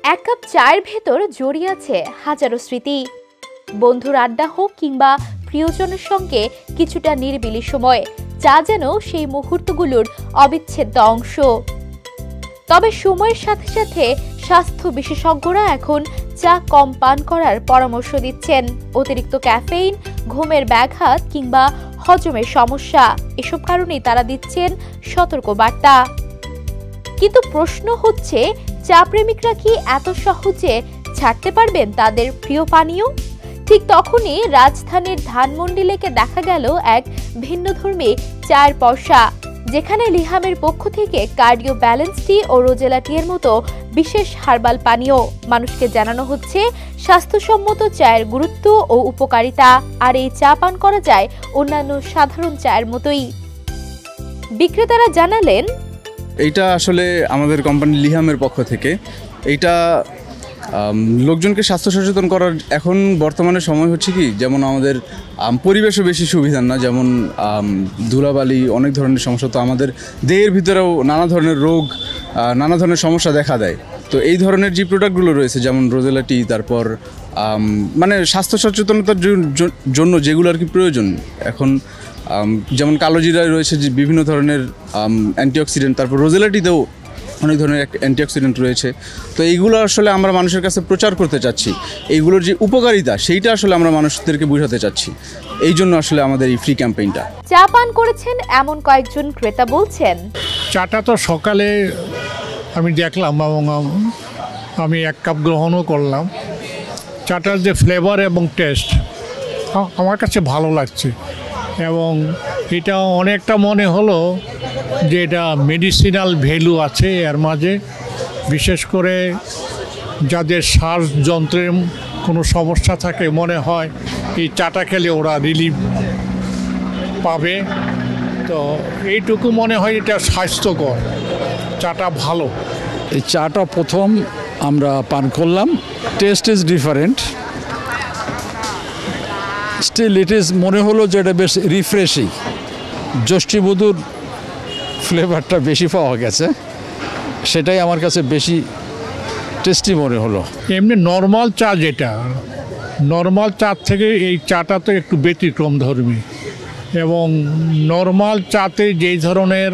এক কাপ চায়ের ভেতর জড়িয়ে আছে হাজারো স্মৃতি। বন্ধুর আড্ডা হোক কিংবা প্রিয়জনের সঙ্গে কিছুটা নিরিবিলি সময়, চা যেন সেই মুহূর্তগুলোর অবিচ্ছেদ্য অংশ। তবে সময়ের সাথে সাথে স্বাস্থ্য বিশেষজ্ঞরা এখন চা কম পান করার পরামর্শ দিচ্ছেন। অতিরিক্ত ক্যাফেইন, ঘুমের ব্যাঘাত কিংবা হজমের সমস্যা, এসব কারণেই তারা দিচ্ছেন সতর্ক বার্তা। কিন্তু প্রশ্ন হচ্ছে, চা প্রেমিকরা কি এত সহজে ছাড়তে পারবেন তাদের প্রিয় পানীয়? ঠিক তখনই রাজধানীর ধানমন্ডি লেকে দেখা গেল এক ভিন্নধর্মী চায়ের পসরা, যেখানে লিহামের পক্ষ থেকে কার্ডিও ব্যালেন্স টি ও রোজেলা টি এর মতো বিশেষ হার্বাল পানীয় মানুষকে জানানো হচ্ছে স্বাস্থ্যসম্মত চায়ের গুরুত্ব ও উপকারিতা। আর এই চা পান করা যায় অন্যান্য সাধারণ চায়ের মতোই। বিক্রেতারা জানালেন, এইটা আসলে আমাদের কোম্পানি লিহামের পক্ষ থেকে এইটা লোকজনকে স্বাস্থ্য সচেতন করার এখন বর্তমানে সময় হচ্ছে কি, যেমন আমাদের পরিবেশও বেশি সুবিধা না, যেমন ধুলাবালি, অনেক ধরনের সমস্যা, তো আমাদের দেহের ভিতরেও নানা ধরনের রোগ, নানা ধরনের সমস্যা দেখা দেয়। তো এই ধরনের যে প্রোডাক্টগুলো রয়েছে, যেমন রোজেলা টি, তারপর মানে স্বাস্থ্য সচেতনতার জন্য যেগুলো আর কি প্রয়োজন, এখন যেমন কালোজিরায় রয়েছে যে বিভিন্ন ধরনের অ্যান্টিঅক্সিডেন্ট, তারপর রোজেলা টিতেও অনেক ধরনের অ্যান্টিঅক্সিডেন্ট রয়েছে। তো এইগুলো আসলে আমরা মানুষের কাছে প্রচার করতে চাচ্ছি, এইগুলোর যে উপকারিতা সেইটা আসলে আমরা মানুষদেরকে বোঝাতে চাচ্ছি। এই জন্য আসলে আমাদের এই ফ্রি ক্যাম্পেইনটা। চা পান করেছেন এমন কয়েকজন ক্রেতা বলছেন, চাটা তো সকালে আমি দেখলাম এবং আমি এক কাপ গ্রহণও করলাম। চাটার যে ফ্লেভার এবং টেস্ট আমার কাছে ভালো লাগছে, এবং এটা অনেকটা মনে হলো যে এটা মেডিসিনাল ভ্যালু আছে এর মাঝে। বিশেষ করে যাদের শ্বাসযন্ত্রের কোনো সমস্যা থাকে, মনে হয় এই চাটা খেলে ওরা রিলিফ পাবে। তো এইটুকু মনে হয় এটা স্বাস্থ্যকর, চাটা ভালো। এই চাটা প্রথম আমরা পান করলাম, taste is different, still it is মনে হলো যে এটা বেশ রিফ্রেশিং, যষ্টিমধুর ফ্লেভারটা বেশি পাওয়া গেছে, সেটাই আমার কাছে বেশি টেস্টি মনে হলো। এমনি নর্মাল চা, যেটা নর্মাল চা থেকে এই চাটা তো একটু ব্যতিক্রম ধর্মী, এবং নর্মাল চাতে যেই ধরনের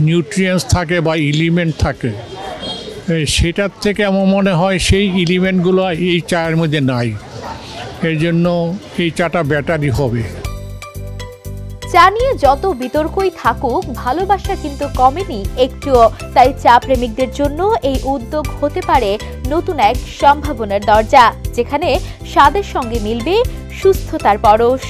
নিউট্রিয়েন্টস থাকে বা এলিমেন্ট থাকে, সেটার থেকে আমার মনে হয় সেই এলিমেন্টগুলো এই চায়ের মধ্যে নাই। এই জন্য এই চাটা ব্যাটারি হবে। চা নিয়ে যত বিতর্কই থাকুক, ভালোবাসা কিন্তু কমেনি একটুও। তাই চা প্রেমিকদের জন্য এই উদ্যোগ হতে পারে নতুন এক সম্ভাবনার দরজা, যেখানে স্বাদের সঙ্গে মিলবে সুস্থতার পরশ।